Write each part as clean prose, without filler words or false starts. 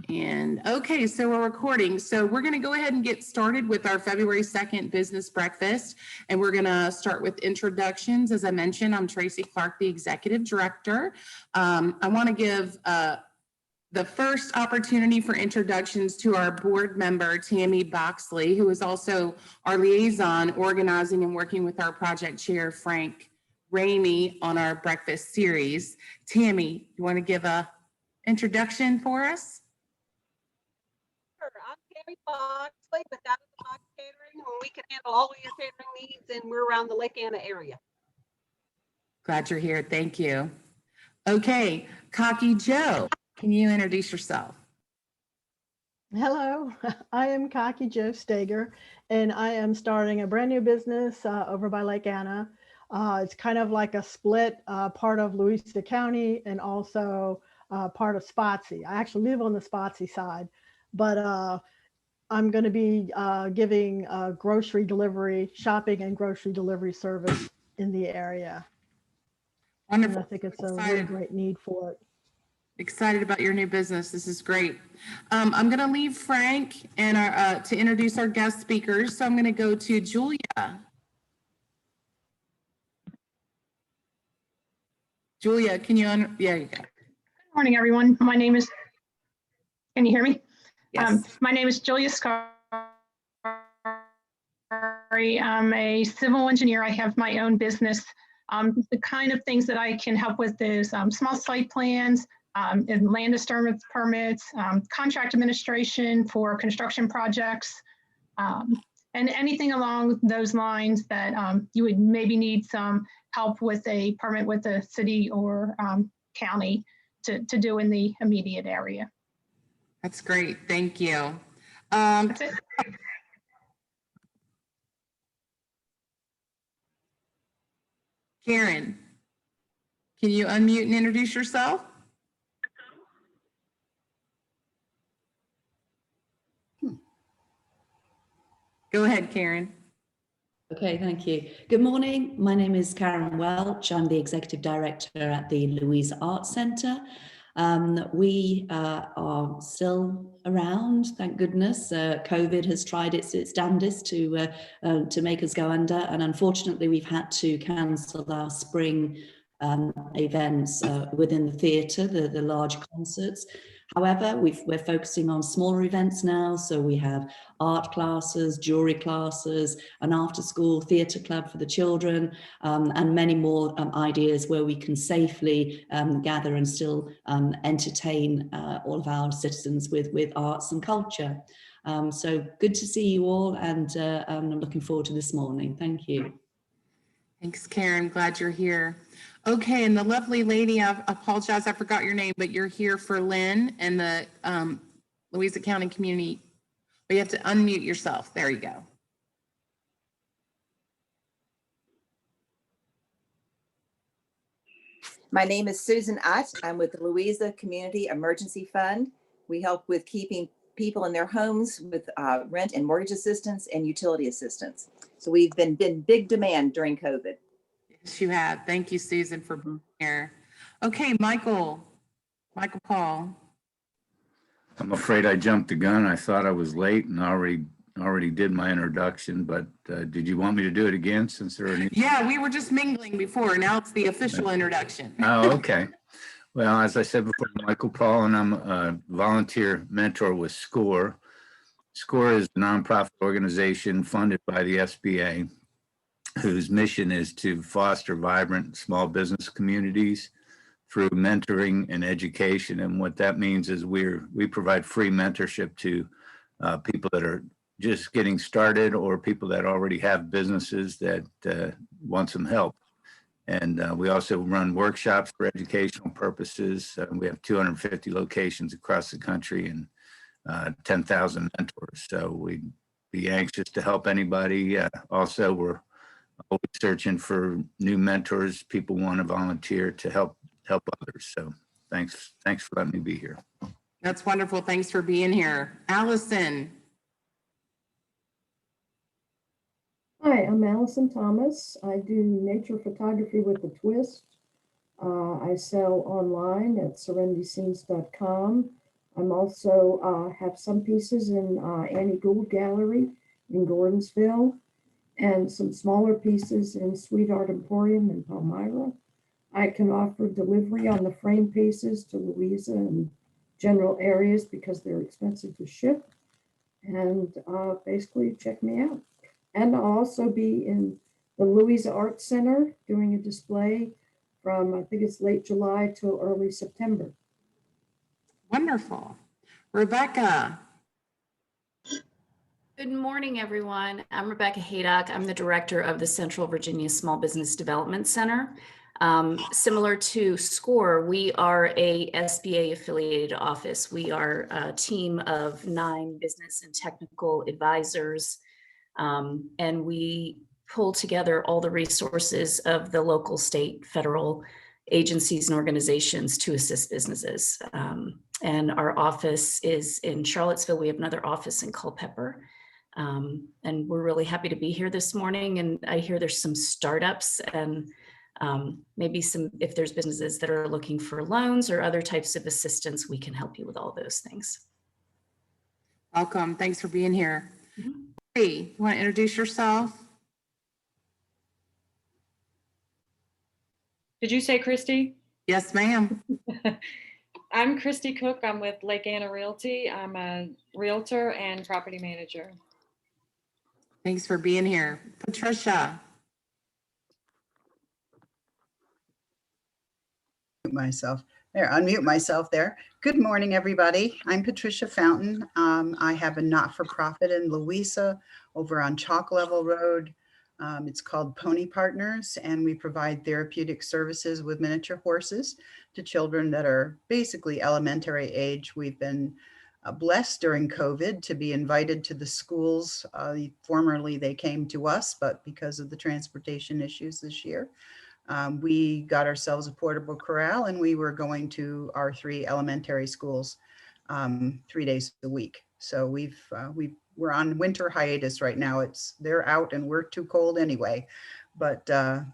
And okay, so we're recording. So we're going to go ahead and get started with our February 2nd business breakfast. And we're going to start with introductions. As I mentioned, I'm Tracy Clark, the executive director. I want to give the first opportunity for introductions to our board member, Tammy Boxley, who is also our liaison, organizing and working with our project chair, Frank Ramey, on our breakfast series. Tammy, you want to give a introduction for us? Sure. I'm Tammy Boxley with Out of the Box Catering, where we can handle all of your catering needs, and we're around the Lake Anna area. Glad you're here. Thank you. Okay, Cocky Joe, can you introduce yourself? Hello, I am Cocky Joe Stager, and I am starting a brand new business over by Lake Anna. It's kind of like a split part of Louisa County and also part of Spotsy. I actually live on the Spotsy side, but I'm going to be giving grocery delivery, shopping and grocery delivery service in the area. Wonderful. And I think it's a really great need for it. Excited about your new business. This is great. I'm going to leave Frank and to introduce our guest speakers. So I'm going to go to Julia. Julia, can you, yeah, you go. Good morning, everyone. My name is, can you hear me? Yes. My name is Julia Scar. I'm a civil engineer. I have my own business. The kind of things that I can help with is small site plans, and land disturbance permits, contract administration for construction projects, and anything along those lines that you would maybe need some help with a permit with the city or county to do in the immediate area. That's great. Thank you. That's it. Karen, can you unmute and introduce yourself? Go ahead, Karen. Okay, thank you. Good morning. My name is Karen Welch. I'm the Executive Director at the Louisa Arts Centre. We are still around, thank goodness. COVID has tried its damnedest to make us go under, and unfortunately we've had to cancel our spring events within the theatre, the large concerts. However, we're focusing on smaller events now, so we have art classes, jewellery classes, an after-school theatre club for the children, and many more ideas where we can safely gather and still entertain all of our citizens with arts and culture. So good to see you all, and I'm looking forward to this morning. Thank you. Thanks, Karen. Glad you're here. Okay, and the lovely lady, I apologize, I forgot your name, but you're here for Lynn and the Louisa County Community. But you have to unmute yourself. There you go. My name is Susan Ott. I'm with the Louisa Community Emergency Fund. We help with keeping people in their homes with rent and mortgage assistance and utility assistance. So we've been big demand during COVID. Yes, you have. Thank you, Susan, for being here. Okay, Michael Paul. I'm afraid I jumped the gun. I thought I was late and already did my introduction, but did you want me to do it again since there are any? Yeah, we were just mingling before. Now it's the official introduction. Oh, okay. Well, as I said before, Michael Paul, and I'm a volunteer mentor with SCORE. SCORE is a nonprofit organization funded by the SBA, whose mission is to foster vibrant small business communities through mentoring and education. And what that means is we provide free mentorship to people that are just getting started or people that already have businesses that want some help. And we also run workshops for educational purposes. We have 250 locations across the country and 10,000 mentors. So we'd be anxious to help anybody. Also, we're always searching for new mentors. People want to volunteer to help others. So thanks for letting me be here. That's wonderful. Thanks for being here. Allison. Hi, I'm Allison Thomas. I do nature photography with a twist. I sell online at serendiscenes.com. I'm also have some pieces in Annie Gould Gallery in Gordonsville and some smaller pieces in Sweetheart Emporium in Palmyra. I can offer delivery on the frame pieces to Louisa and general areas because they're expensive to ship. And basically check me out. And I'll also be in the Louisa Art Center doing a display from, I think it's late July till early September. Wonderful. Rebecca. Good morning, everyone. I'm Rebecca Haydock. I'm the director of the Central Virginia Small Business Development Center. Similar to SCORE, we are a SBA affiliated office. We are a team of 9 business and technical advisors, and we pull together all the resources of the local, state, federal agencies and organizations to assist businesses. And our office is in Charlottesville. We have another office in Culpeper. And we're really happy to be here this morning. And I hear there's some startups and maybe some, if there's businesses that are looking for loans or other types of assistance, we can help you with all those things. Welcome. Thanks for being here. Hey, you want to introduce yourself? Did you say Christy? Yes, ma'am. I'm Christy Cook. I'm with Lake Anna Realty. I'm a realtor and property manager. Thanks for being here. Patricia. Unmute myself there. Good morning, everybody. I'm Patricia Fountain. I have a not-for-profit in Louisa over on Chalk Level Road. It's called Pony Partners, and we provide therapeutic services with miniature horses to children that are basically elementary age. We've been blessed during COVID to be invited to the schools. Formerly, they came to us, but because of the transportation issues this year, we got ourselves a portable corral, and we were going to our 3 elementary schools 3 days a week. So we're on winter hiatus right now. They're out and we're too cold anyway, but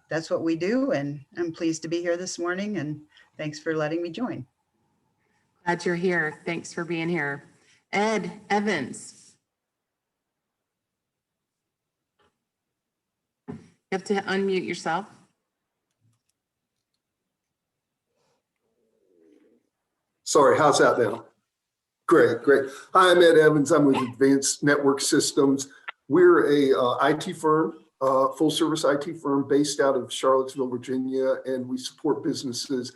that's what we do. And I'm pleased to be here this morning, and thanks for letting me join. Glad you're here. Thanks for being here. Ed Evans. You have to unmute yourself. Sorry, how's that now? Great. Hi, I'm Ed Evans. I'm with Advanced Network Systems. We're a IT firm, full service IT firm based out of Charlottesville, Virginia, and we support businesses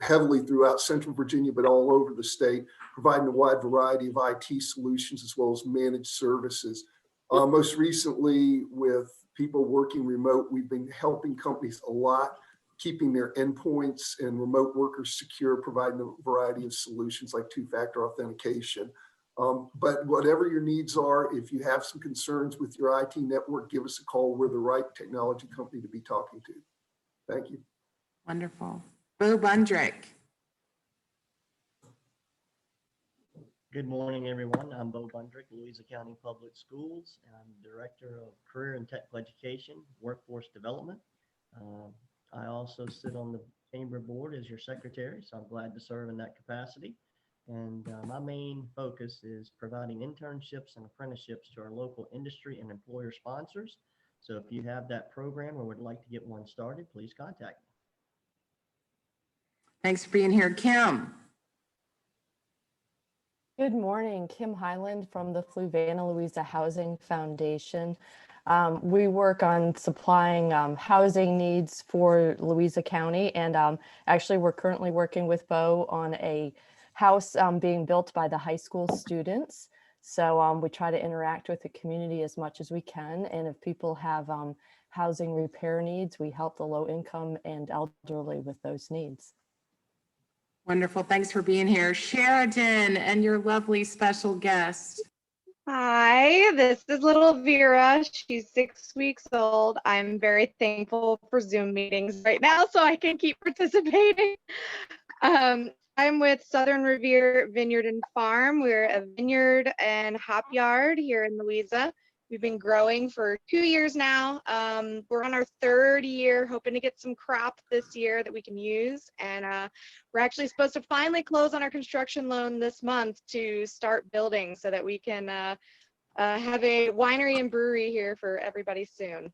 heavily throughout Central Virginia, but all over the state, providing a wide variety of IT solutions as well as managed services. Most recently, with people working remote, we've been helping companies a lot, keeping their endpoints and remote workers secure, providing a variety of solutions like 2-factor authentication. But whatever your needs are, if you have some concerns with your IT network, give us a call. We're the right technology company to be talking to. Thank you. Wonderful. Bo Bundrick. Good morning, everyone. I'm Bo Bundrick, Louisa County Public Schools, and I'm Director of Career and Technical Education, Workforce Development. I also sit on the Chamber Board as your secretary, so I'm glad to serve in that capacity. And my main focus is providing internships and apprenticeships to our local industry and employer sponsors. So if you have that program or would like to get one started, please contact me. Thanks for being here. Kim. Good morning, Kim Highland from the Fluvanna Louisa Housing Foundation. We work on supplying housing needs for Louisa County, and actually we're currently working with Bo on a house being built by the high school students. So we try to interact with the community as much as we can, and if people have housing repair needs, we help the low income and elderly with those needs. Wonderful. Thanks for being here. Sheridan and your lovely special guest. Hi, this is little Vera. She's 6 weeks old. I'm very thankful for Zoom meetings right now so I can keep participating. I'm with Southern Revere Vineyard and Farm. We're a vineyard and hop yard here in Louisa. We've been growing for 2 years now. We're on our 3rd year, hoping to get some crop this year that we can use. And we're actually supposed to finally close on our construction loan this month to start building so that we can have a winery and brewery here for everybody soon.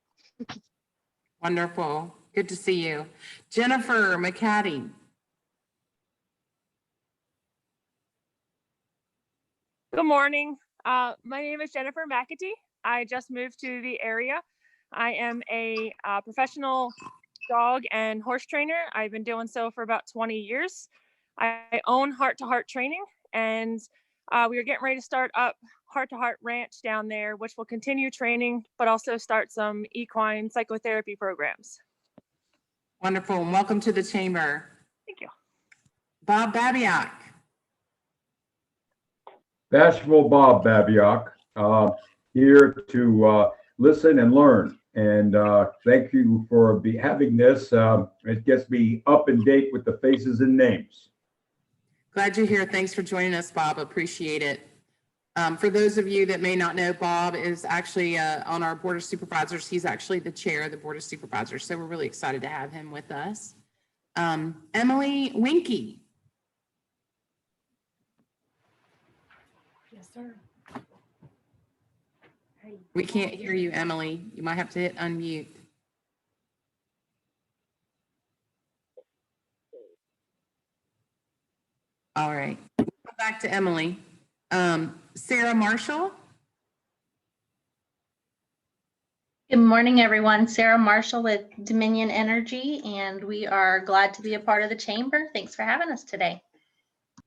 Wonderful. Good to see you. Jennifer McCaddy. Good morning. My name is Jennifer McAtee. I just moved to the area. I am a professional dog and horse trainer. I've been doing so for about 20 years. I own Heart to Heart Training, and we are getting ready to start up Heart to Heart Ranch down there, which will continue training, but also start some equine psychotherapy programs. Wonderful. And welcome to the chamber. Thank you. Bob Babiak. Bashful Bob Babiak, here to listen and learn. And thank you for having this. It gets me up and date with the faces and names. Glad you're here. Thanks for joining us, Bob. Appreciate it. For those of you that may not know, Bob is actually on our Board of Supervisors. He's actually the chair of the Board of Supervisors. So we're really excited to have him with us. Emily Winky. Yes, sir. We can't hear you, Emily. You might have to hit unmute. All right. Back to Emily. Sarah Marshall. Good morning, everyone. Sarah Marshall with Dominion Energy, and we are glad to be a part of the chamber. Thanks for having us today.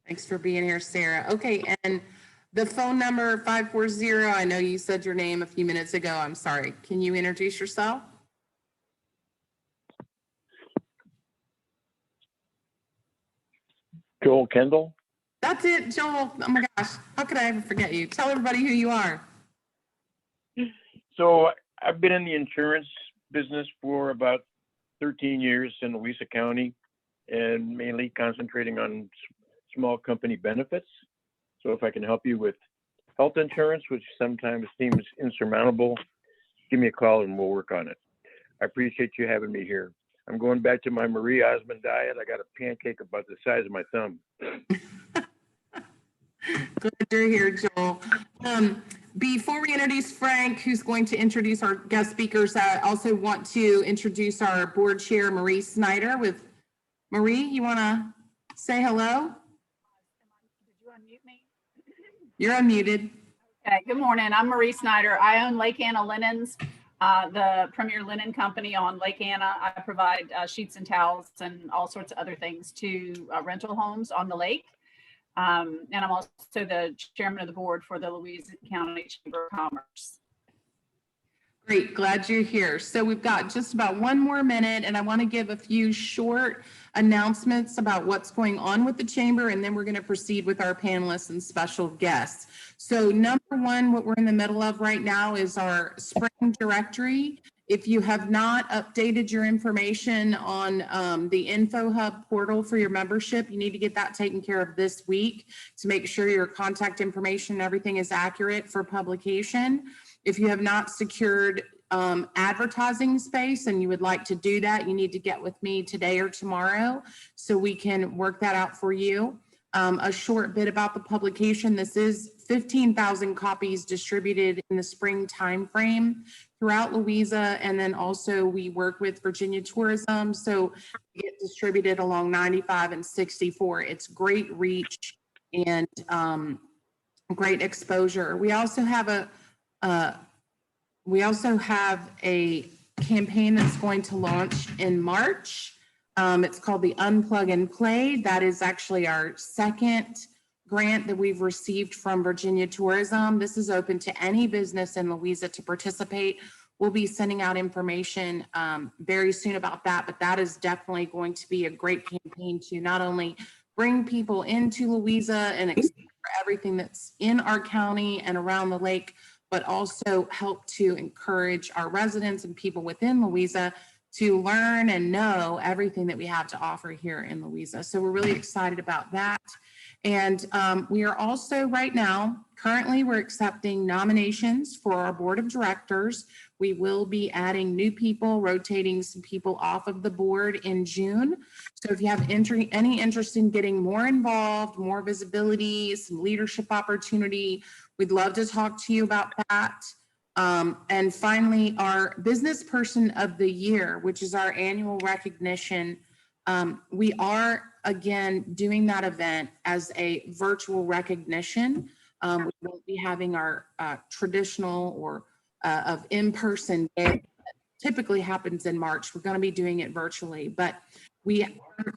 Thanks for being here, Sarah. Okay, and the phone number 540, I know you said your name a few minutes ago. I'm sorry. Can you introduce yourself? Joel Kendall. That's it, Joel. Oh my gosh, how could I ever forget you? Tell everybody who you are. So I've been in the insurance business for about 13 years in Louisa County, and mainly concentrating on small company benefits. So if I can help you with health insurance, which sometimes seems insurmountable, give me a call and we'll work on it. I appreciate you having me here. I'm going back to my Marie Osmond diet. I got a pancake about the size of my thumb. Glad you're here, Joel. Before we introduce Frank, who's going to introduce our guest speakers, I also want to introduce our board chair, Marie Snyder. With Marie, you want to say hello? Did you unmute me? You're unmuted. Okay, good morning. I'm Marie Snyder. I own Lake Anna Linens, the premier linen company on Lake Anna. I provide sheets and towels and all sorts of other things to rental homes on the lake. And I'm also the chairman of the board for the Louisa County Chamber of Commerce. Great, glad you're here. So we've got just about one more minute, and I want to give a few short announcements about what's going on with the chamber, and then we're going to proceed with our panelists and special guests. So number one, what we're in the middle of right now is our spring directory. If you have not updated your information on the Info Hub portal for your membership, you need to get that taken care of this week to make sure your contact information and everything is accurate for publication. If you have not secured advertising space and you would like to do that, you need to get with me today or tomorrow so we can work that out for you. A short bit about the publication. This is 15,000 copies distributed in the spring timeframe throughout Louisa, and then also we work with Virginia Tourism, so we get distributed along 95 and 64. It's great reach and great exposure. We also have a campaign that's going to launch in March. It's called the Unplug and Play. That is actually our second grant that we've received from Virginia Tourism. This is open to any business in Louisa to participate. We'll be sending out information very soon about that, but that is definitely going to be a great campaign to not only bring people into Louisa and explore everything that's in our county and around the lake, but also help to encourage our residents and people within Louisa to learn and know everything that we have to offer here in Louisa. So we're really excited about that. And we are also right now Currently, we're accepting nominations for our board of directors. We will be adding new people, rotating some people off of the board in June. So if you have any interest in getting more involved, more visibility, some leadership opportunity, we'd love to talk to you about that. And finally, our Business Person of the Year, which is our annual recognition. We are, again, doing that event as a virtual recognition. We won't be having our traditional or of in-person day that typically happens in March. We're going to be doing it virtually, but we are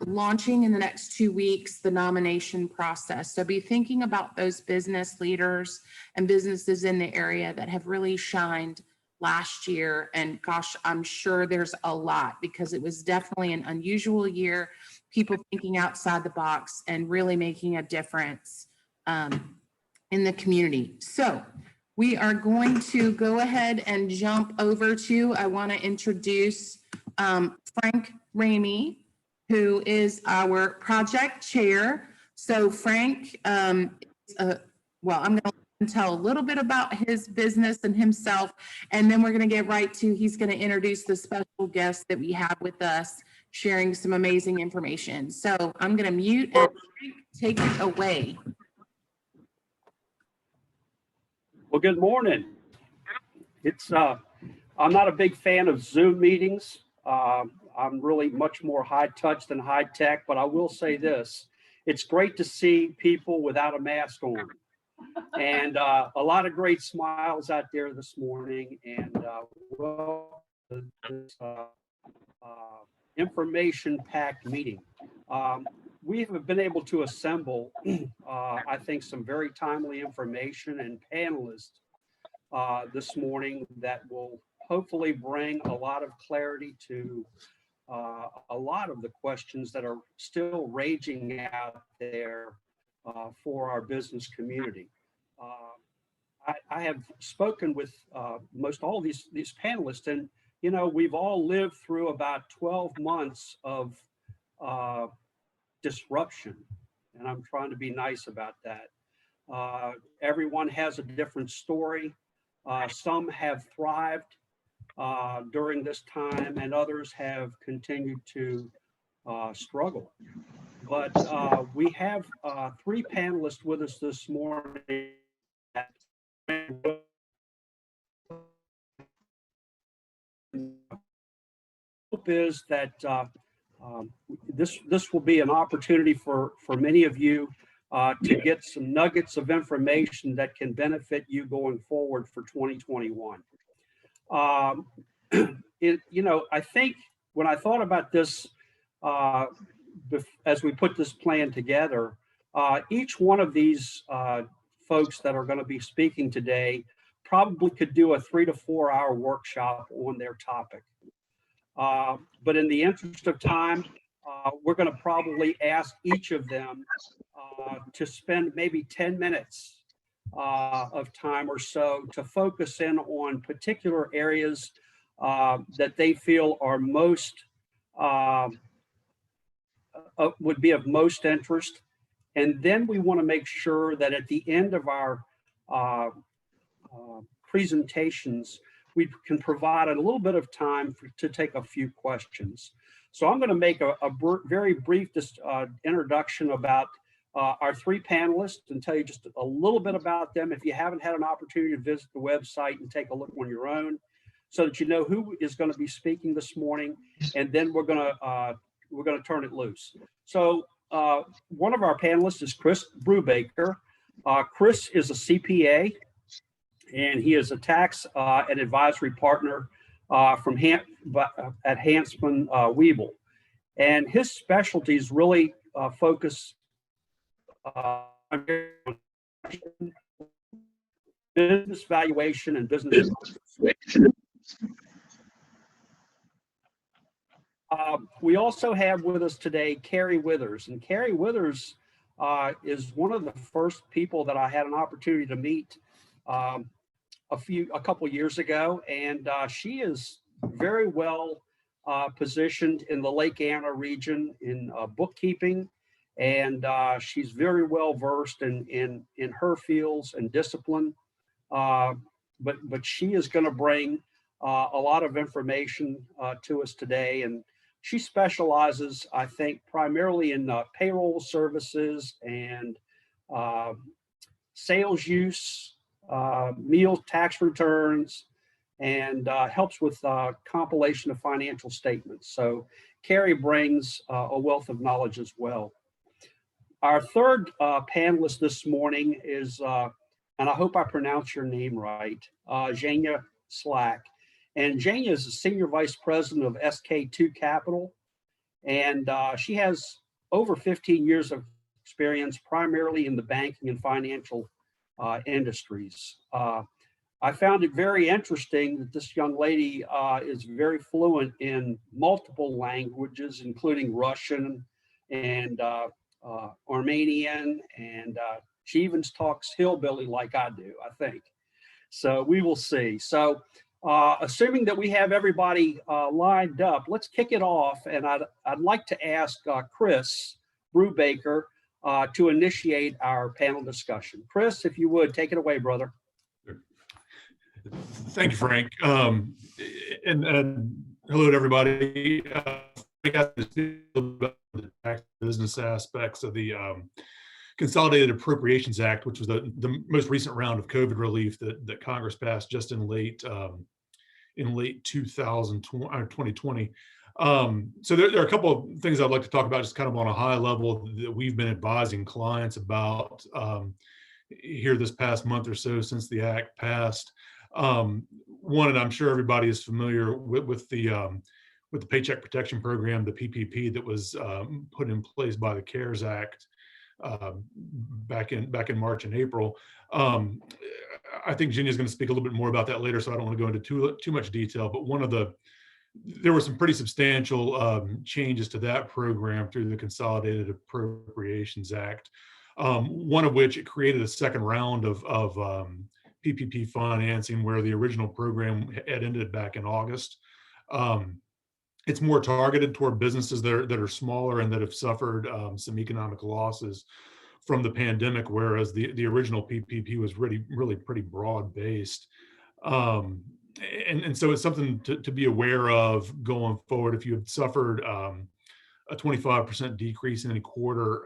launching in the next 2 weeks the nomination process. So be thinking about those business leaders and businesses in the area that have really shined last year. And gosh, I'm sure there's a lot because it was definitely an unusual year, people thinking outside the box and really making a difference in the community. So we are going to go ahead and jump over to, I want to introduce Frank Ramey, who is our project chair. So Frank, well, I'm going to tell a little bit about his business and himself, and then we're going to get right to, he's going to introduce the special guest that we have with us, sharing some amazing information. So I'm going to mute and Frank, take it away. Well, good morning. I'm not a big fan of Zoom meetings. I'm really much more high touch than high tech, but I will say this. It's great to see people without a mask on. And a lot of great smiles out there this morning. And this information-packed meeting. We have been able to assemble, I think, some very timely information and panelists this morning that will hopefully bring a lot of clarity to a lot of the questions that are still raging out there for our business community. I have spoken with most all of these panelists, and you know, we've all lived through about 12 months of disruption, and I'm trying to be nice about that. Everyone has a different story. Some have thrived during this time, and others have continued to struggle. But we have 3 panelists with us this morning. Hope is that this will be an opportunity for many of you to get some nuggets of information that can benefit you going forward for 2021. You know, I think when I thought about this as we put this plan together, each one of these folks that are going to be speaking today probably could do a 3 to 4 hour workshop on their topic. But in the interest of time, we're going to probably ask each of them to spend maybe 10 minutes of time or so to focus in on particular areas that they feel are most, would be of most interest. And then we want to make sure that at the end of our presentations, we can provide a little bit of time to take a few questions. So I'm going to make a very brief introduction about our 3 panelists and tell you just a little bit about them if you haven't had an opportunity to visit the website and take a look on your own, so that you know who is going to be speaking this morning, and then we're going to turn it loose. So one of our panelists is Chris Brubaker. Chris is a CPA, and he is a tax and advisory partner at Hansman Weeble. And his specialties really focus on business valuation and business. We also have with us today Carrie Withers, and Carrie Withers is one of the first people that I had an opportunity to meet a couple years ago, and she is very well positioned in the Lake Anna region in bookkeeping and she's very well versed in her fields and discipline. But she is going to bring a lot of information to us today, and she specializes, I think, primarily in payroll services and sales use, meal tax returns, and helps with compilation of financial statements. So Carrie brings a wealth of knowledge as well. Our third panelist this morning is, and I hope I pronounce your name right, Jania Slack. And Jania is the Senior Vice President of SK2 Capital. And she has over 15 years of experience, primarily in the banking and financial industries. I found it very interesting that this young lady is very fluent in multiple languages, including Russian and Armenian, and she even talks hillbilly like I do, I think. So we will see. So assuming that we have everybody lined up, let's kick it off. And I'd like to ask Chris Brubaker to initiate our panel discussion. Chris, if you would, take it away, brother. Thank you, Frank. And hello to everybody. I got to speak about the tax business aspects of the Consolidated Appropriations Act, which was the most recent round of COVID relief that Congress passed just in late 2020. So there are a couple of things I'd like to talk about, just kind of on a high level, that we've been advising clients about here this past month or so since the act passed. One, and I'm sure everybody is familiar with the Paycheck Protection Program, the PPP, that was put in place by the CARES Act back in March and April. I think Ginny is going to speak a little bit more about that later, so I don't want to go into too much detail. But there were some pretty substantial changes to that program through the Consolidated Appropriations Act. One of which, it created a second round of PPP financing, where the original program had ended back in August. It's more targeted toward businesses that are smaller and that have suffered some economic losses from the pandemic, whereas the original PPP was really pretty broad based. And so it's something to be aware of going forward. If you have suffered a 25% decrease in any quarter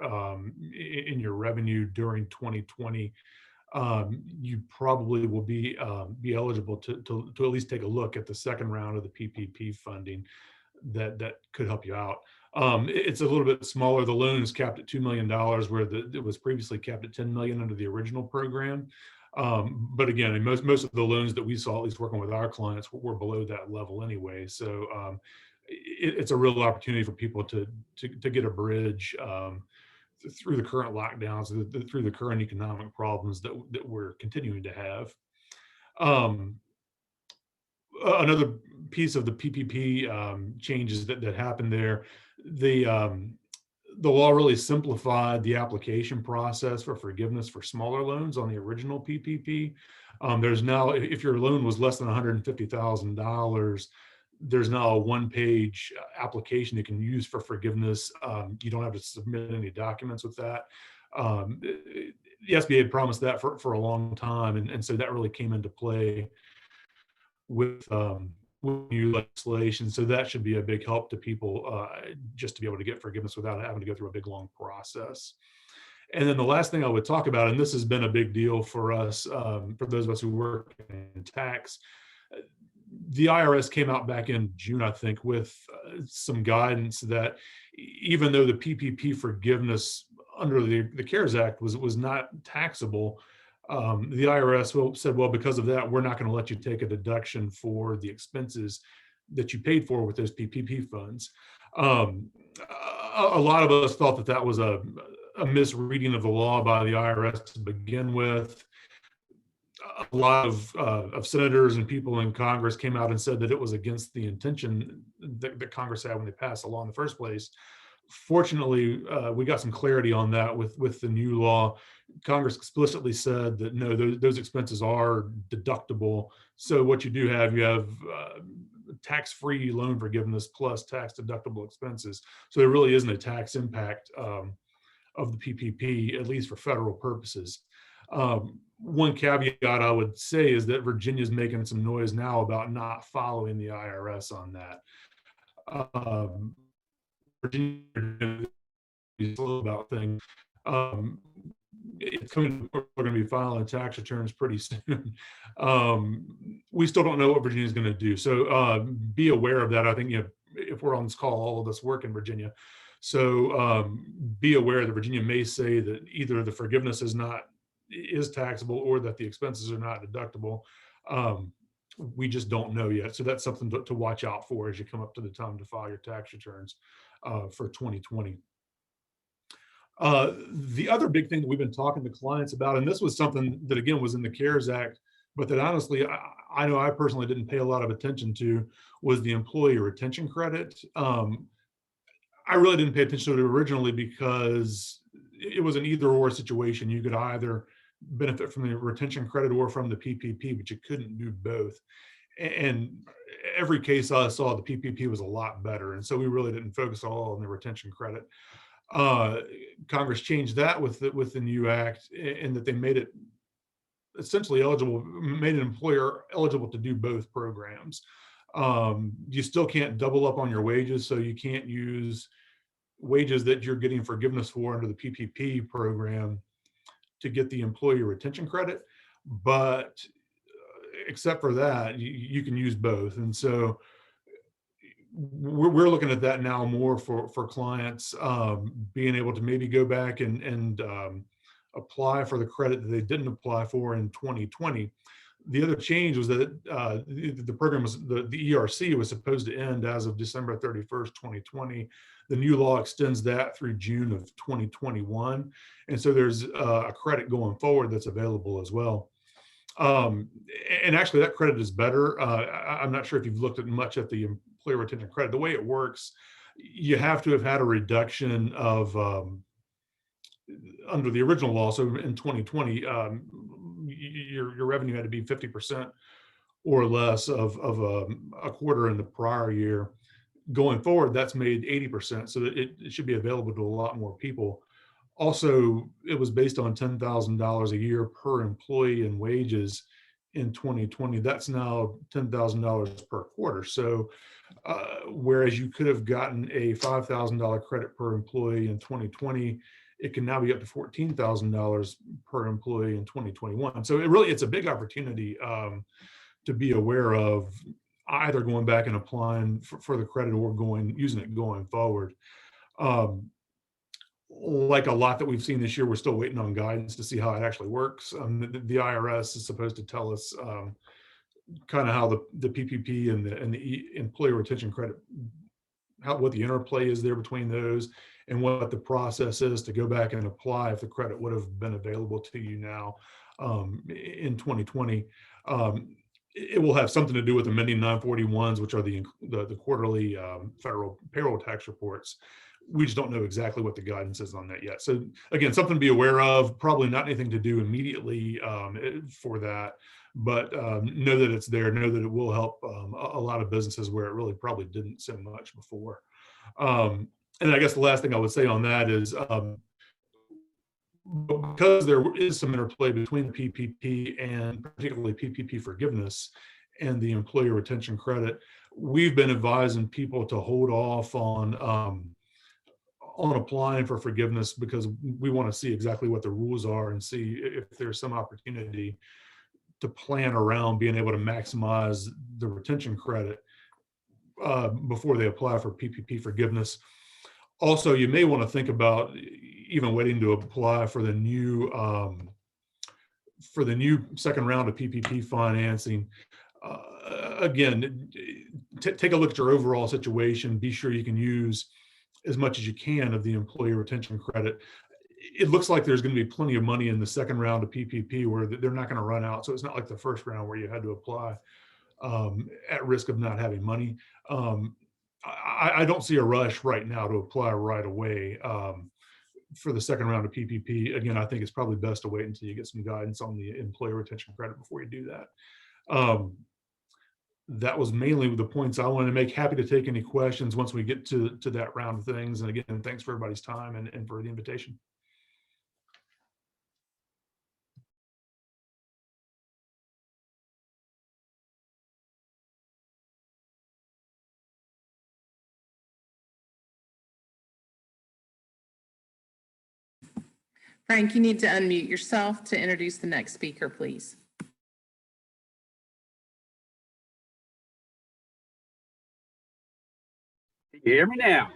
in your revenue during 2020, you probably will be eligible to at least take a look at the second round of the PPP funding that could help you out. It's a little bit smaller. The loan is capped at $2 million, where it was previously capped at $10 million under the original program. But again, most of the loans that we saw, at least working with our clients, were below that level anyway. So it's a real opportunity for people to get a bridge through the current lockdowns, through the current economic problems that we're continuing to have. Another piece of the PPP changes that happened there, the law really simplified the application process for forgiveness for smaller loans on the original PPP. There's now, if your loan was less than $150,000, there's now a one-page application you can use for forgiveness. You don't have to submit any documents with that. The SBA had promised that for a long time, and so that really came into play with new legislation. So that should be a big help to people, just to be able to get forgiveness without having to go through a big long process. And then the last thing I would talk about, and this has been a big deal for us, for those of us who work in tax, the IRS came out back in June, I think, with some guidance that even though the PPP forgiveness under the CARES Act was not taxable, the IRS said, well, because of that, we're not going to let you take a deduction for the expenses that you paid for with those PPP funds. A lot of us thought that was a misreading of the law by the IRS to begin with. A lot of senators and people in Congress came out and said that it was against the intention that Congress had when they passed the law in the first place. Fortunately, we got some clarity on that with the new law. Congress explicitly said that no, those expenses are deductible. So what you have tax-free loan forgiveness plus tax deductible expenses. So there really isn't a tax impact of the PPP, at least for federal purposes. One caveat I would say is that Virginia's making some noise now about not following the IRS on that. Virginia is slow about things. It's coming, we're going to be filing tax returns pretty soon. We still don't know what Virginia is going to do. So be aware of that. I think, if we're on this call, all of us work in Virginia. So be aware that Virginia may say that either the forgiveness is taxable or that the expenses are not deductible. We just don't know yet. So that's something to watch out for as you come up to the time to file your tax returns for 2020. The other big thing that we've been talking to clients about, and this was something that again was in the CARES Act, but that honestly, I know I personally didn't pay a lot of attention to, was the employee retention credit. I really didn't pay attention to it originally because it was an either or situation. You could either benefit from the retention credit or from the PPP, but you couldn't do both. And every case I saw, the PPP was a lot better. And so we really didn't focus at all on the retention credit. Congress changed that with the new act, in that they made it essentially eligible, made an employer eligible to do both programs. You still can't double up on your wages, so you can't use wages that you're getting forgiveness for under the PPP program to get the employee retention credit. But except for that, you can use both. And so we're looking at that now more for clients, being able to maybe go back and apply for the credit that they didn't apply for in 2020. The other change was that the program was, the ERC was supposed to end as of December 31st, 2020. The new law extends that through June of 2021. And so there's a credit going forward that's available as well. And actually that credit is better. I'm not sure if you've looked at much at the employee retention credit. The way it works, you have to have had a reduction of, under the original law, so in 2020, your revenue had to be 50% or less of a quarter in the prior year. Going forward, that's made 80%, so that it should be available to a lot more people. Also, it was based on $10,000 a year per employee in wages in 2020. That's now $10,000 per quarter. So whereas you could have gotten a $5,000 credit per employee in 2020, it can now be up to $14,000 per employee in 2021. So it's a big opportunity to be aware of, either going back and applying for the credit or using it going forward. Like a lot that we've seen this year, we're still waiting on guidance to see how it actually works. The IRS is supposed to tell us kind of how the PPP and the employee retention credit, what the interplay is there between those, and what the process is to go back and apply if the credit would have been available to you now in 2020. It will have something to do with amending 941s, which are the quarterly federal payroll tax reports. We just don't know exactly what the guidance is on that yet. So again, something to be aware of, probably not anything to do immediately for that, but know that it's there, know that it will help a lot of businesses where it really probably didn't so much before. And I guess the last thing I would say on that is, because there is some interplay between the PPP and particularly PPP forgiveness and the employee retention credit, we've been advising people to hold off on applying for forgiveness, because we want to see exactly what the rules are and see if there's some opportunity to plan around being able to maximize the retention credit before they apply for PPP forgiveness. Also, you may want to think about even waiting to apply for the new second round of PPP financing. Again, take a look at your overall situation. Be sure you can use as much as you can of the employee retention credit. It looks like there's going to be plenty of money in the second round of PPP where they're not going to run out. So it's not like the first round where you had to apply at risk of not having money. I don't see a rush right now to apply right away for the second round of PPP. Again, I think it's probably best to wait until you get some guidance on the employee retention credit before you do that. That was mainly the points I wanted to make. Happy to take any questions once we get to that round of things. And again, thanks for everybody's time and for the invitation. Frank, you need to unmute yourself to introduce the next speaker, please. Can you hear me now?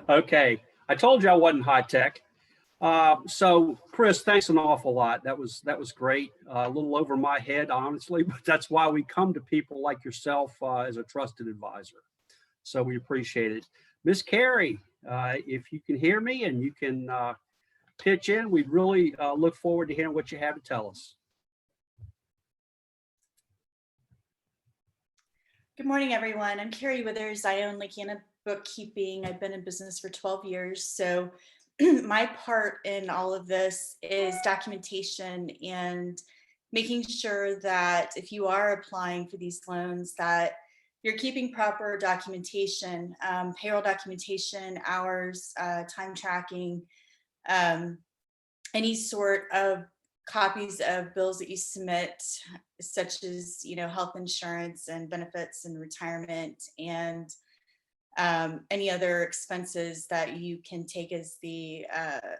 Okay, I told you I wasn't high tech. So Chris, thanks an awful lot. That was great. A little over my head, honestly, but that's why we come to people like yourself as a trusted advisor. So we appreciate it. Miss Carrie, if you can hear me and you can pitch in, we'd really look forward to hearing what you have to tell us. Good morning, everyone. I'm Carrie Withers. I own Lake Anna Bookkeeping. I've been in business for 12 years. So my part in all of this is documentation and making sure that if you are applying for these loans, that you're keeping proper documentation, payroll documentation, hours, time tracking, any sort of copies of bills that you submit, such as, health insurance and benefits and retirement, and any other expenses that you can take as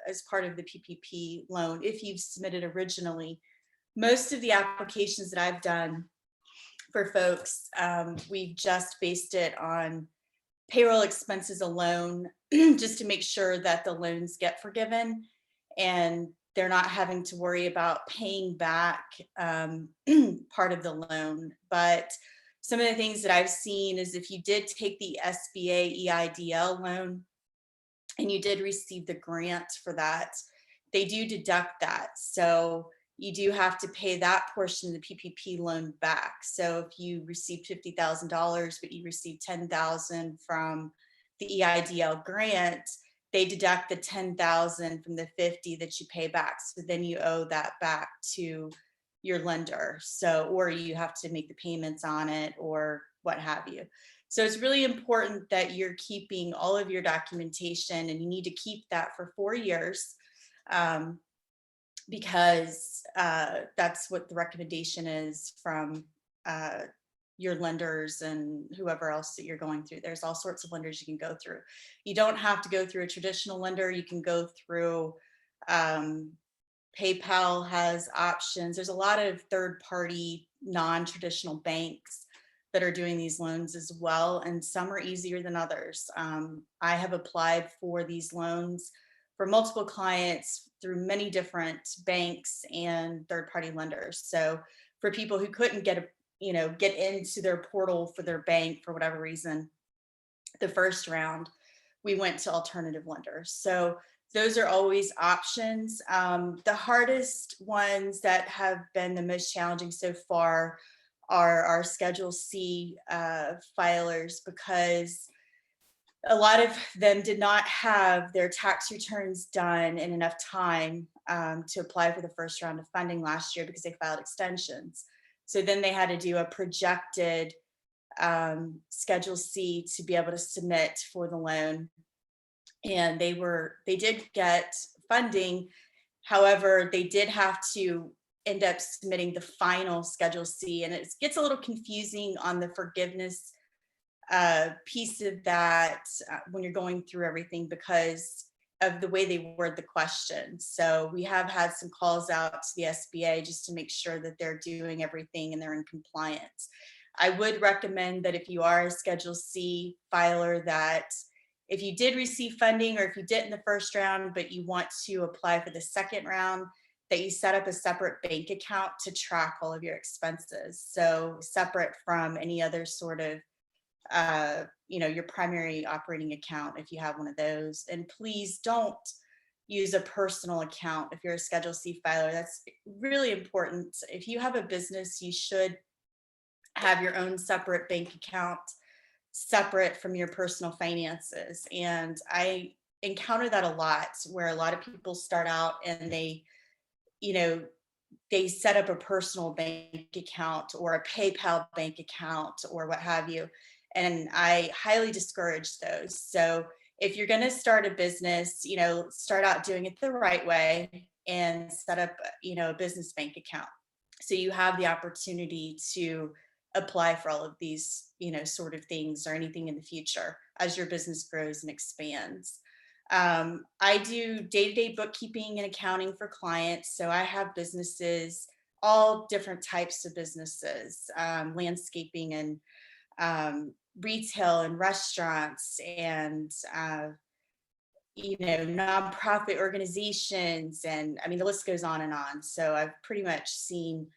as part of the PPP loan if you've submitted originally. Most of the applications that I've done for folks, we've just based it on payroll expenses alone, just to make sure that the loans get forgiven and they're not having to worry about paying back part of the loan. But some of the things that I've seen is if you did take the SBA EIDL loan and you did receive the grant for that, they do deduct that. So you do have to pay that portion of the PPP loan back. So if you received $50,000, but you received $10,000 from the EIDL grant, they deduct the $10,000 from the $50,000 that you pay back. So then you owe that back to your lender. So, or you have to make the payments on it or what have you. So it's really important that you're keeping all of your documentation, and you need to keep that for 4 years because that's what the recommendation is from your lenders and whoever else that you're going through. There's all sorts of lenders you can go through. You don't have to go through a traditional lender. You can go through PayPal has options. There's a lot of third-party non-traditional banks that are doing these loans as well, and some are easier than others. I have applied for these loans for multiple clients through many different banks and third-party lenders. So for people who couldn't get into their portal for their bank for whatever reason, the first round, we went to alternative lenders. So those are always options. The hardest ones that have been the most challenging so far are our Schedule C filers, because a lot of them did not have their tax returns done in enough time to apply for the first round of funding last year because they filed extensions. So then they had to do a projected Schedule C to be able to submit for the loan. And they did get funding. However, they did have to end up submitting the final Schedule C. And it gets a little confusing on the forgiveness piece of that when you're going through everything because of the way they word the question. So we have had some calls out to the SBA just to make sure that they're doing everything and they're in compliance. I would recommend that if you are a Schedule C filer, that if you did receive funding or if you did in the first round, but you want to apply for the second round, that you set up a separate bank account to track all of your expenses. So separate from any other sort of, your primary operating account if you have one of those. And please don't use a personal account if you're a Schedule C filer. That's really important. If you have a business, you should have your own separate bank account separate from your personal finances. And I encounter that a lot where a lot of people start out and they set up a personal bank account or a PayPal bank account or what have you. And I highly discourage those. So if you're going to start a business, start out doing it the right way and set up, a business bank account. So you have the opportunity to apply for all of these, sort of things or anything in the future as your business grows and expands. I do day-to-day bookkeeping and accounting for clients. So I have businesses, all different types of businesses, landscaping and retail and restaurants and nonprofit organizations, and I mean the list goes on and on. So I've pretty much seen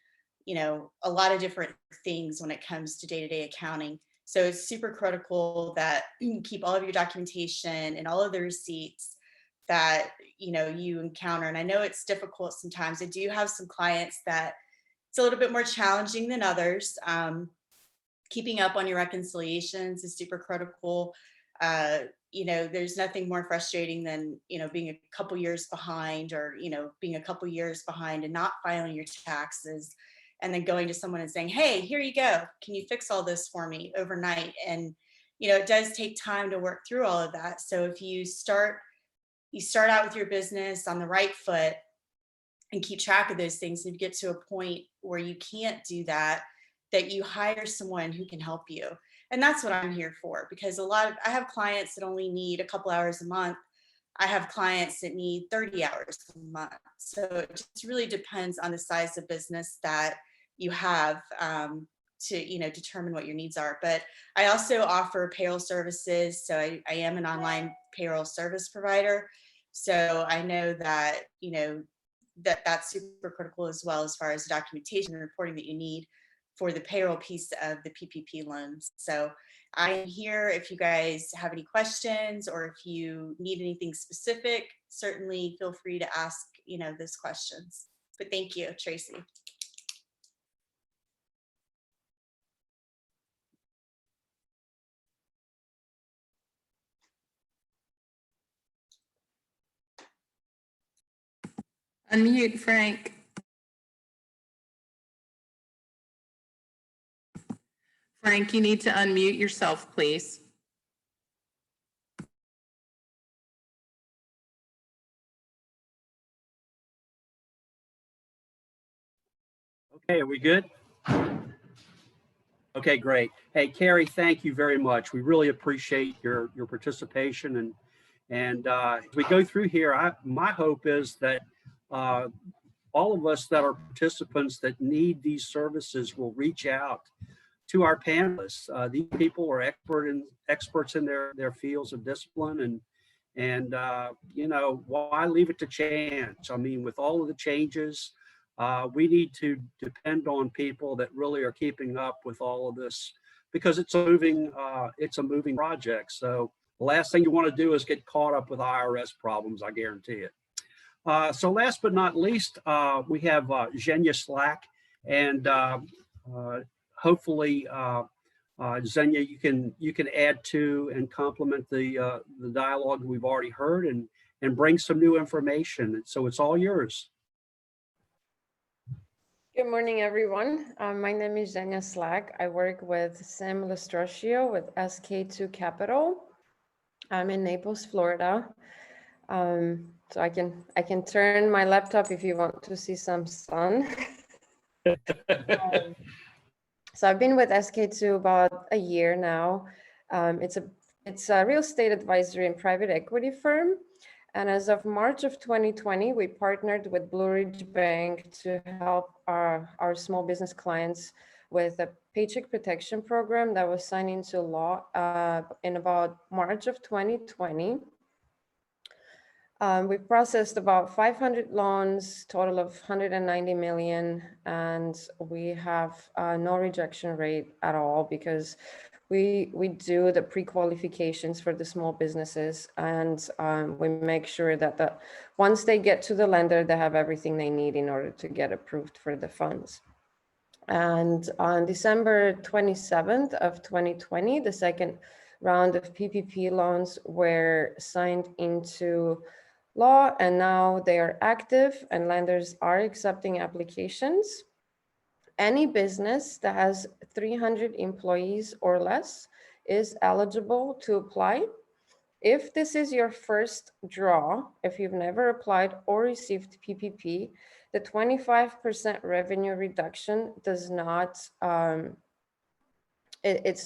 a lot of different things when it comes to day-to-day accounting. So it's super critical that you keep all of your documentation and all of the receipts that you encounter. And I know it's difficult sometimes. I do have some clients that it's a little bit more challenging than others. Keeping up on your reconciliations is super critical. There's nothing more frustrating than being a couple years behind, or being a couple years behind and not filing your taxes, and then going to someone and saying, hey, here you go, can you fix all this for me overnight? And it does take time to work through all of that. So if you start out with your business on the right foot and keep track of those things, and you get to a point where you can't do that, that you hire someone who can help you. And that's what I'm here for, because I have clients that only need a couple hours a month. I have clients that need 30 hours a month. So it just really depends on the size of business that you have to determine what your needs are. But I also offer payroll services. So I am an online payroll service provider. So I know that, that's super critical as well, as far as the documentation and reporting that you need for the payroll piece of the PPP loans. So I am here if you guys have any questions, or if you need anything specific, certainly feel free to ask, those questions. But thank you, Tracy. Unmute, Frank. Frank, you need to unmute yourself, please. Okay, are we good? Okay, great. Hey, Carrie, thank you very much. We really appreciate your participation. And as we go through here, my hope is that all of us that are participants that need these services will reach out to our panelists. These people are experts in their fields of discipline, and why leave it to chance? I mean, with all of the changes, we need to depend on people that really are keeping up with all of this, because it's a moving project. So the last thing you want to do is get caught up with IRS problems, I guarantee it. So last but not least, we have Zhenya Slack, and hopefully, Zhenya, you can add to and complement the dialogue we've already heard, and bring some new information. So it's all yours. Good morning, everyone. My name is Zhenya Slack. I work with Sam Lestroscio with SK2 Capital. I'm in Naples, Florida. So I can turn my laptop if you want to see some sun. So I've been with SK2 about a year now. It's a real estate advisory and private equity firm. And as of March of 2020, we partnered with Blue Ridge Bank to help our small business clients with a paycheck protection program that was signed into law in about March of 2020. We processed about 500 loans, total of 190 million, and we have no rejection rate at all, because we do the pre-qualifications for the small businesses, and we make sure that once they get to the lender, they have everything they need in order to get approved for the funds. And on December 27th of 2020, the second round of PPP loans were signed into law, and now they are active and lenders are accepting applications. Any business that has 300 employees or less is eligible to apply. If this is your first draw, if you've never applied or received PPP, the 25% revenue reduction does not, it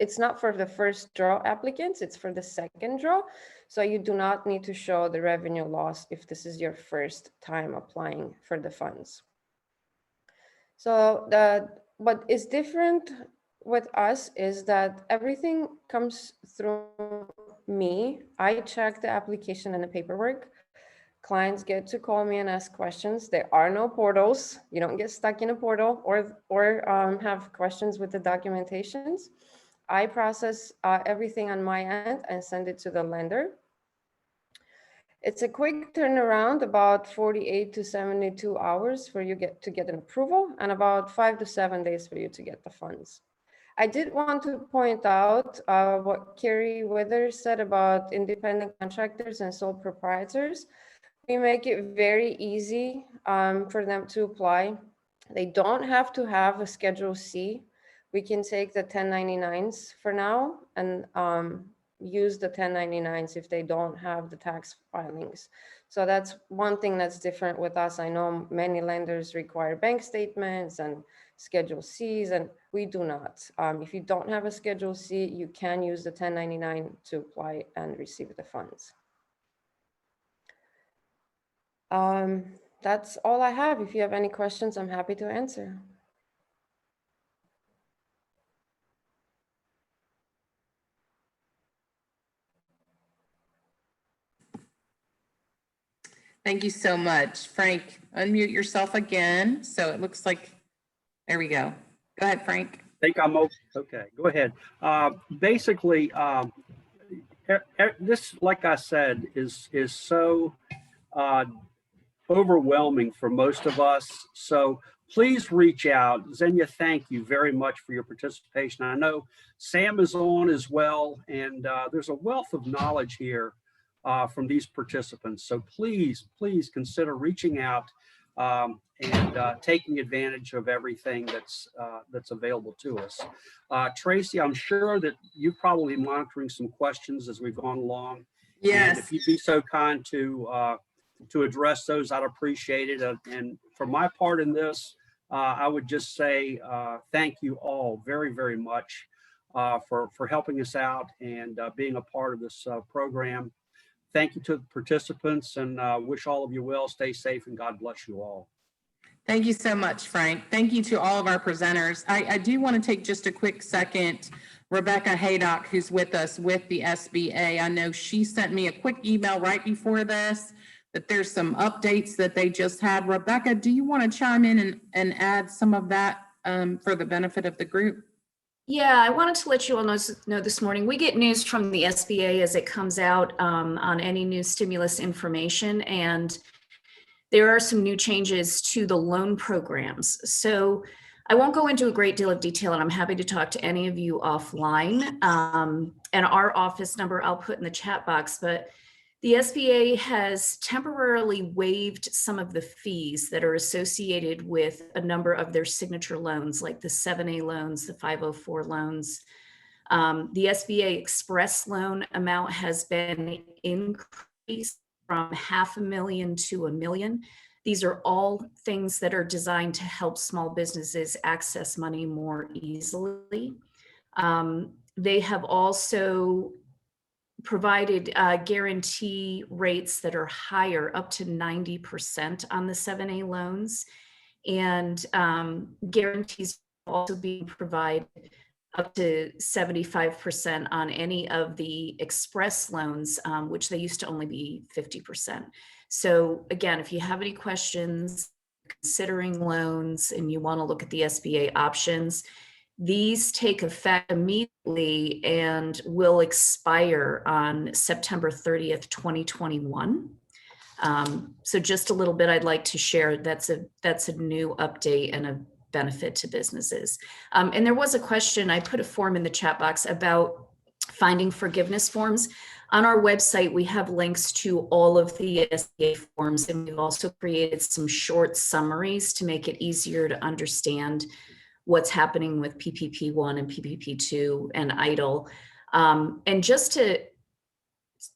it's not for the first draw applicants, it's for the second draw. So you do not need to show the revenue loss if this is your first time applying for the funds. So what is different with us is that everything comes through me. I check the application and the paperwork. Clients get to call me and ask questions. There are no portals. You don't get stuck in a portal or have questions with the documentations. I process everything on my end and send it to the lender. It's a quick turnaround, about 48 to 72 hours for you to get an approval, and about 5 to 7 days for you to get the funds. I did want to point out what Carrie Withers said about independent contractors and sole proprietors. We make it very easy for them to apply. They don't have to have a Schedule C. We can take the 1099s for now and use the 1099s if they don't have the tax filings. So that's one thing that's different with us. I know many lenders require bank statements and Schedule Cs, and we do not. If you don't have a Schedule C, you can use the 1099 to apply and receive the funds. That's all I have. If you have any questions, I'm happy to answer. Thank you so much. Frank, unmute yourself again. So it looks like, there we go. Go ahead, Frank. I think I'm okay. Go ahead. Basically, this, like I said, is so overwhelming for most of us. So please reach out. Xenia, thank you very much for your participation. I know Sam is on as well, and there's a wealth of knowledge here from these participants. So please consider reaching out and taking advantage of everything that's available to us. Tracy, I'm sure that you're probably monitoring some questions as we've gone along. Yes. And if you'd be so kind to address those, I'd appreciate it. And for my part in this, I would just say thank you all very, very much for helping us out and being a part of this program. Thank you to the participants, and wish all of you well. Stay safe, and God bless you all. Thank you so much, Frank. Thank you to all of our presenters. I do want to take just a quick second. Rebecca Haydock, who's with us with the SBA, I know she sent me a quick email right before this that there's some updates that they just had. Rebecca, do you want to chime in and add some of that for the benefit of the group? Yeah, I wanted to let you all know this morning, we get news from the SBA as it comes out on any new stimulus information, and there are some new changes to the loan programs. So I won't go into a great deal of detail, and I'm happy to talk to any of you offline. And our office number I'll put in the chat box, but the SBA has temporarily waived some of the fees that are associated with a number of their signature loans, like the 7A loans, the 504 loans. The SBA Express loan amount has been increased from $500,000 to $1 million. These are all things that are designed to help small businesses access money more easily. They have also provided guarantee rates that are higher, up to 90% on the 7A loans, and guarantees also being provided up to 75% on any of the express loans, which they used to only be 50%. So again, if you have any questions considering loans and you want to look at the SBA options, these take effect immediately and will expire on September 30th, 2021. So just a little bit I'd like to share. That's a new update and a benefit to businesses. And there was a question, I put a form in the chat box about finding forgiveness forms. On our website, we have links to all of the SBA forms, and we've also created some short summaries to make it easier to understand what's happening with PPP1 and PPP2 and EIDL. And just to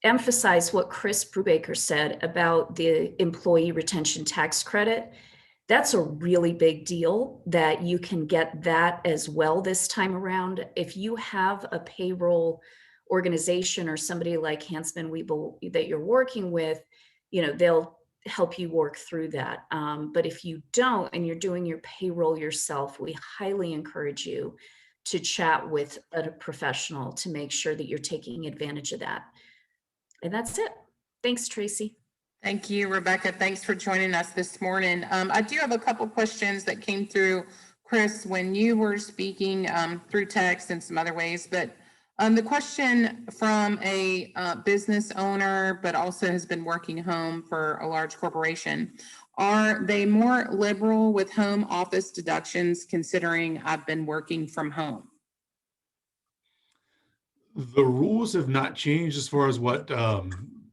emphasize what Chris Brubaker said about the employee retention tax credit, That's a really big deal that you can get that as well this time around. If you have a payroll organization or somebody like Hansman Weeble that you're working with, they'll help you work through that. But if you don't and you're doing your payroll yourself, we highly encourage you to chat with a professional to make sure that you're taking advantage of that. And that's it. Thanks, Tracy. Thank you, Rebecca. Thanks for joining us this morning. I do have a couple questions that came through, Chris, when you were speaking through text and some other ways, but the question from a business owner, but also has been working home for a large corporation. Are they more liberal with home office deductions considering I've been working from home? The rules have not changed as far as what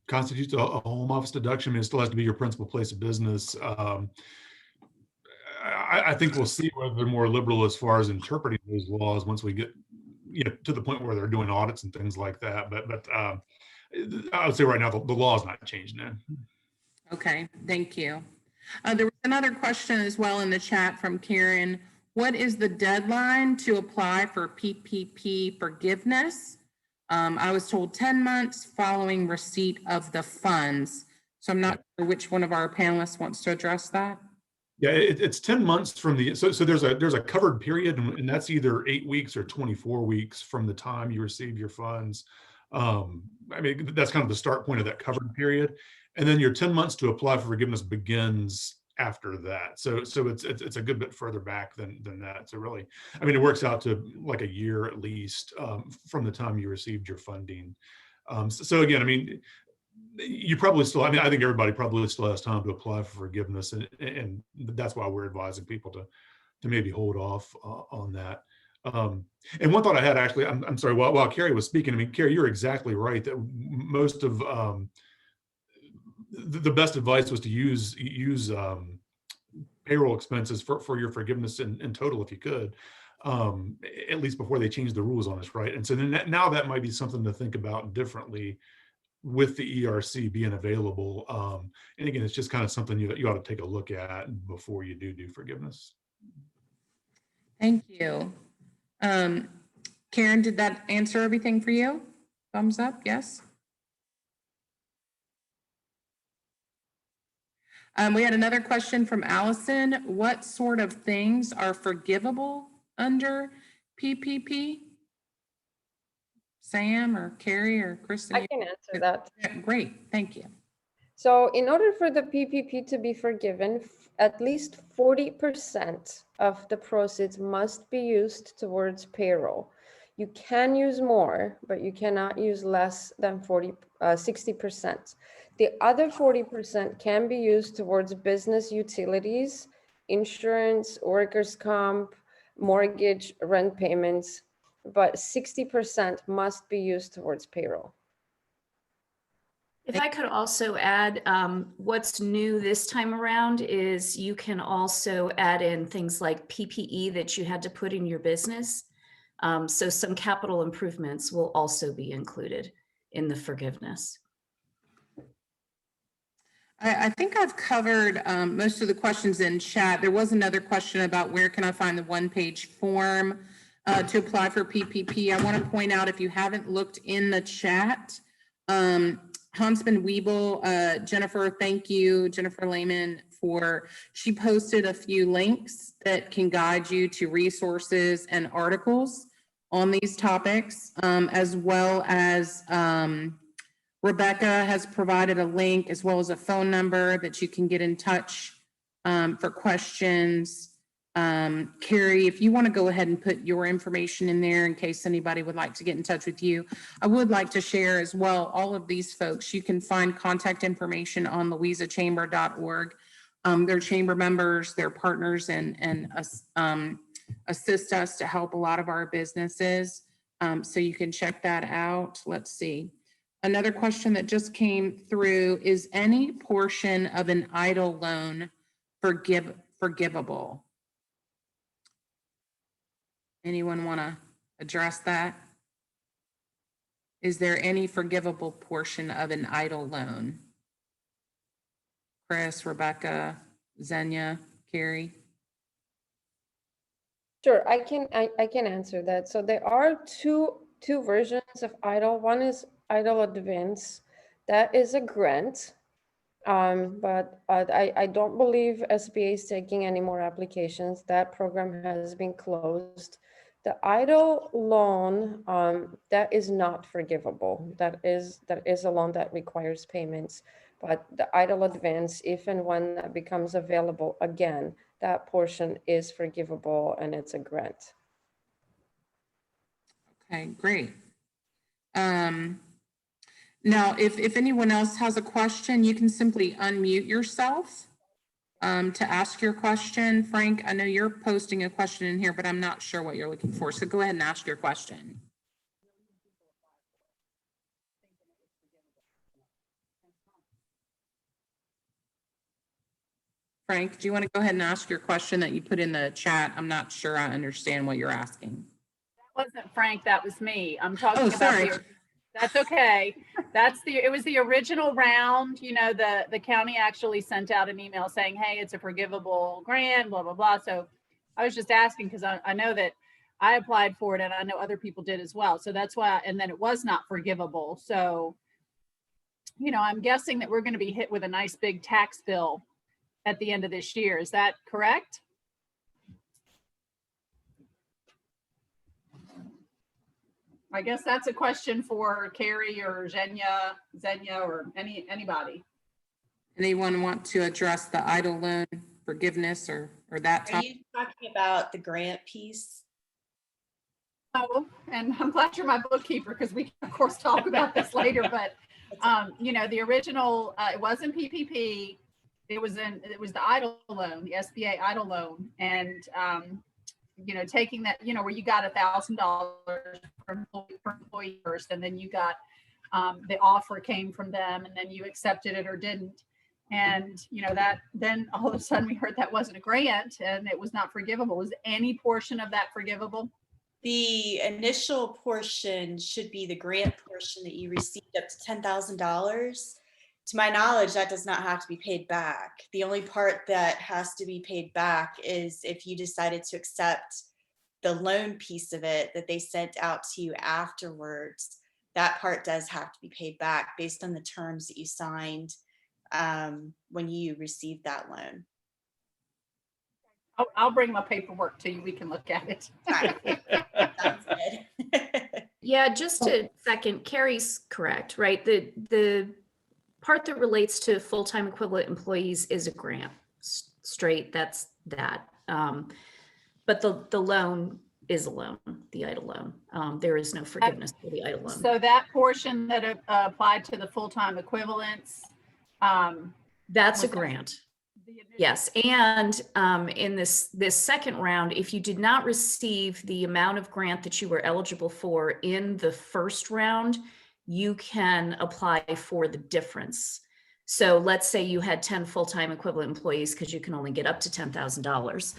constitutes a home office deduction. I mean, it still has to be your principal place of business. I think we'll see whether they're more liberal as far as interpreting those laws once we get to the point where they're doing audits and things like that. But I would say right now the law is not changing that. Okay, thank you. There was another question as well in the chat from Karen. What is the deadline to apply for PPP forgiveness? I was told 10 months following receipt of the funds. So I'm not sure which one of our panelists wants to address that. Yeah, it's 10 months from the, so there's a covered period, and that's either 8 weeks or 24 weeks from the time you receive your funds. I mean, that's kind of the start point of that covered period. And then your 10 months to apply for forgiveness begins after that. So it's a good bit further back than that. So really, I mean, it works out to like a year at least from the time you received your funding. So again, I mean, you probably still, I mean, I think everybody probably still has time to apply for forgiveness, and that's why we're advising people to maybe hold off on that. And one thought I had actually, I'm sorry, while Carrie was speaking, I mean, Carrie, you're exactly right that most of the best advice was to use payroll expenses for your forgiveness in total, if you could, at least before they change the rules on us, right? And so then now that might be something to think about differently with the ERC being available. And again, it's just kind of something you ought to take a look at before you do forgiveness. Thank you. Karen, did that answer everything for you? Thumbs up, yes? We had another question from Allison. What sort of things are forgivable under PPP? Sam or Carrie or Kristen? I can answer that. Yeah, great, thank you. So in order for the PPP to be forgiven, at least 40% of the proceeds must be used towards payroll. You can use more, but you cannot use less than 60%. The other 40% can be used towards business utilities, insurance, workers' comp, mortgage, rent payments, but 60% must be used towards payroll. If I could also add, what's new this time around is you can also add in things like PPE that you had to put in your business. So some capital improvements will also be included in the forgiveness. I think I've covered most of the questions in chat. There was another question about where can I find the one-page form to apply for PPP. I want to point out, if you haven't looked in the chat, Hansman Weeble, Jennifer, thank you, Jennifer Lehman, she posted a few links that can guide you to resources and articles on these topics, as well as Rebecca has provided a link as well as a phone number that you can get in touch for questions. Carrie, if you want to go ahead and put your information in there in case anybody would like to get in touch with you. I would like to share as well, all of these folks, you can find contact information on louisachamber.org. They're chamber members, they're partners, and assist us to help a lot of our businesses. So you can check that out. Let's see. Another question that just came through is any portion of an EIDL loan forgivable? Anyone want to address that? Is there any forgivable portion of an EIDL loan? Chris, Rebecca, Xenia, Carrie? Sure, I can answer that. So there are two versions of EIDL. One is EIDL Advance. That is a grant, but I don't believe SBA is taking any more applications. That program has been closed. The EIDL loan, that is not forgivable. That is a loan that requires payments. But the EIDL Advance, if and when that becomes available again, that portion is forgivable and it's a grant. Okay, great. Now, if anyone else has a question, you can simply unmute yourself to ask your question. Frank, I know you're posting a question in here, but I'm not sure what you're looking for. So go ahead and ask your question. Frank, do you want to go ahead and ask your question that you put in the chat? I'm not sure I understand what you're asking. That wasn't Frank, that was me. I'm talking about sorry. That's okay. It was the original round. You know, the county actually sent out an email saying, hey, it's a forgivable grant, blah, blah, blah. So I was just asking because I know that I applied for it and I know other people did as well. So that's why, and then it was not forgivable. So, you know, I'm guessing that we're going to be hit with a nice big tax bill at the end of this year. Is that correct? I guess that's a question for Carrie or Zenya or anybody. Anyone want to address the EIDL loan forgiveness or that Are topic? you talking about the grant piece? Oh, and I'm glad you're my bookkeeper because we can of course talk about this later, but you know, the original, it wasn't PPP. It was the EIDL loan, the SBA EIDL loan. And, you know, taking that, you know, where you got $1,000 per employee first, and then you got, the offer came from them and then you accepted it or didn't. And, you know, that then all of a sudden we heard that wasn't a grant and it was not forgivable. Was any portion of that forgivable? The initial portion should be the grant portion that you received up to $10,000. To my knowledge, that does not have to be paid back. The only part that has to be paid back is if you decided to accept the loan piece of it that they sent out to you afterwards. That part does have to be paid back based on the terms that you signed when you received that loan. I'll bring my paperwork to you. We can look at it. Sounds good. Yeah, just a second, Carrie's correct, right? The part that relates to full-time equivalent employees is a grant, straight, that's that. But the loan is a loan, the EIDL loan. There is no forgiveness for the EIDL loan. So that portion that applied to the full-time equivalents. That's a grant. Yes, and in this second round, if you did not receive the amount of grant that you were eligible for in the first round, you can apply for the difference. So let's say you had 10 full-time equivalent employees because you can only get up to $10,000,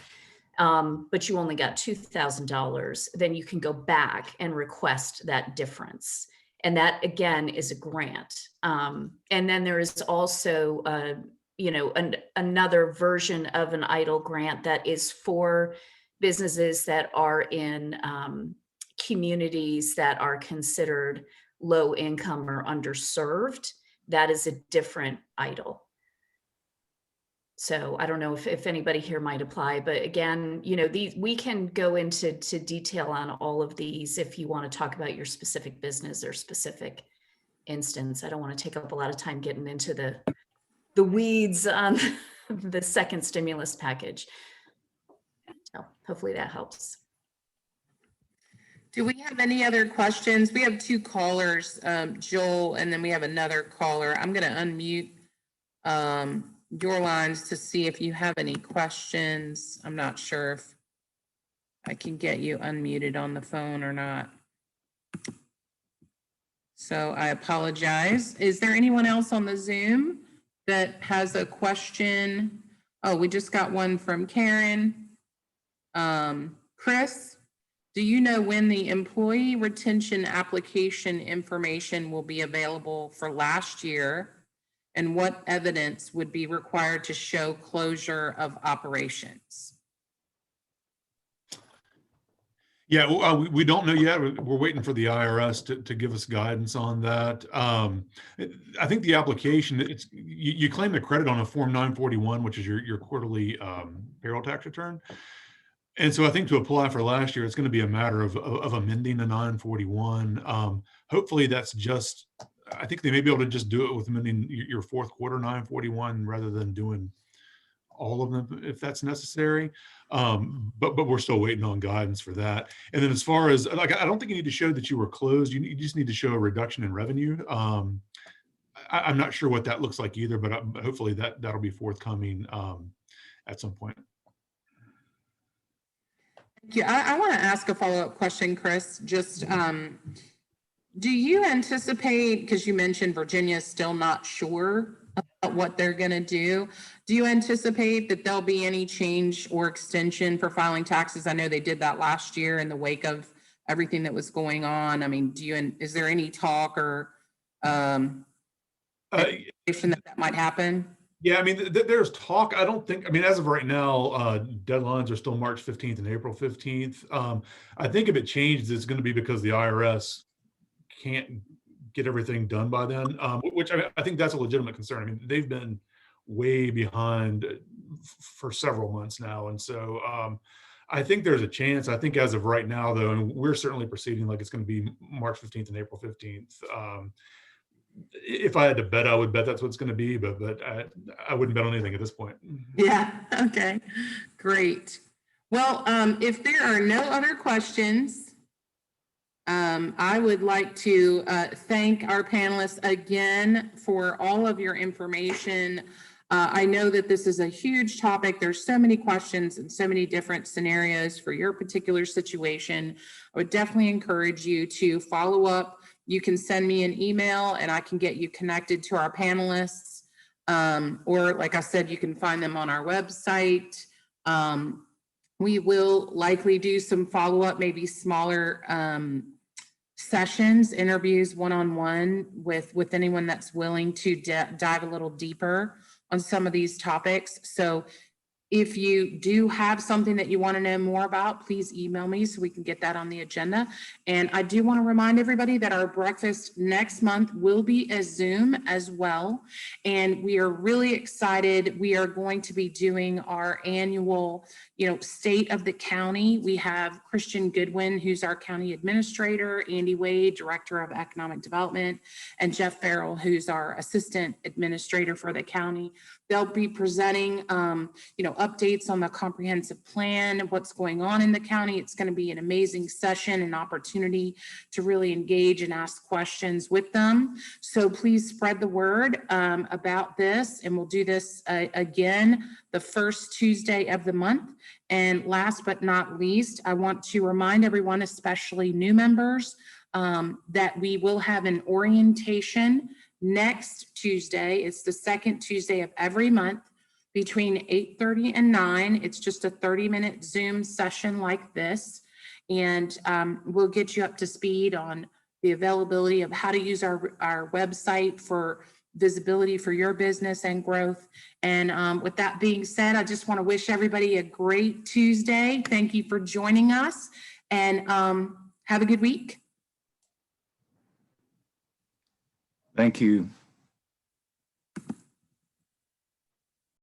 but you only got $2,000, then you can go back and request that difference. And that again is a grant. And then there is also you know, another version of an EIDL grant that is for businesses that are in communities that are considered low income or underserved. That is a different EIDL. So I don't know if anybody here might apply, but again, you know, we can go into detail on all of these if you want to talk about your specific business or specific instance. I don't want to take up a lot of time getting into the weeds on the second stimulus package. So hopefully that helps. Do we have any other questions? We have two callers, Joel, and then we have another caller. I'm going to unmute your lines to see if you have any questions. I'm not sure if I can get you unmuted on the phone or not. So I apologize. Is there anyone else on the Zoom that has a question? Oh, we just got one from Karen. Chris, do you know when the employee retention application information will be available for last year? and what evidence would be required to show closure of operations? Yeah, well, we don't know yet. We're waiting for the IRS to give us guidance on that. I think the application, you claim the credit on a Form 941, which is your quarterly payroll tax return. And so I think to apply for last year, it's going to be a matter of amending the 941. Hopefully that's just, I think they may be able to just do it with amending your fourth quarter 941 rather than doing all of them if that's necessary. But we're still waiting on guidance for that. And then as far as, like, I don't think you need to show that you were closed. You just need to show a reduction in revenue. I'm not sure what that looks like either, but hopefully that'll be forthcoming at some point. Yeah, I want to ask a follow-up question, Chris. Just, do you anticipate, because you mentioned Virginia is still not sure about what they're going to do you anticipate that there'll be any change or extension for filing taxes? I know they did that last year in the wake of everything that was going on. I mean, is there any talk or that might happen? Yeah, I mean, there's talk. I don't think, I mean, as of right now, deadlines are still March 15th and April 15th. I think if it changes, it's going to be because the IRS can't get everything done by then, which I think that's a legitimate concern. I mean, they've been way behind for several months now. And so I think there's a chance. I think as of right now, though, and we're certainly proceeding like it's going to be March 15th and April 15th. If I had to bet, I would bet that's what it's going to be, but I wouldn't bet on anything at this point. Yeah, okay, great. Well, if there are no other questions, I would like to thank our panelists again for all of your information. I know that this is a huge topic. There's so many questions and so many different scenarios for your particular situation. I would definitely encourage you to follow up. You can send me an email and I can get you connected to our panelists. Or like I said, you can find them on our website. We will likely do some follow-up, maybe smaller sessions, interviews, one-on-one with anyone that's willing to dive a little deeper on some of these topics. So if you do have something that you want to know more about, please email me so we can get that on the agenda. And I do want to remind everybody that our breakfast next month will be a Zoom as well. And we are really excited. We are going to be doing our annual, state of the county. We have Christian Goodwin, who's our county administrator, Andy Wade, director of economic development, and Jeff Farrell, who's our assistant administrator for the county. They'll be presenting, updates on the comprehensive plan, what's going on in the county. It's going to be an amazing session, an opportunity to really engage and ask questions with them. So please spread the word about this, and we'll do this again the first Tuesday of the month. And last but not least, I want to remind everyone, especially new members, that we will have an orientation next Tuesday. It's the second Tuesday of every month between 8:30 and 9. It's just a 30-minute Zoom session like this. And we'll get you up to speed on the availability of how to use our website for visibility for your business and growth. And with that being said, I just want to wish everybody a great Tuesday. Thank you for joining us, and have a good week. Thank you.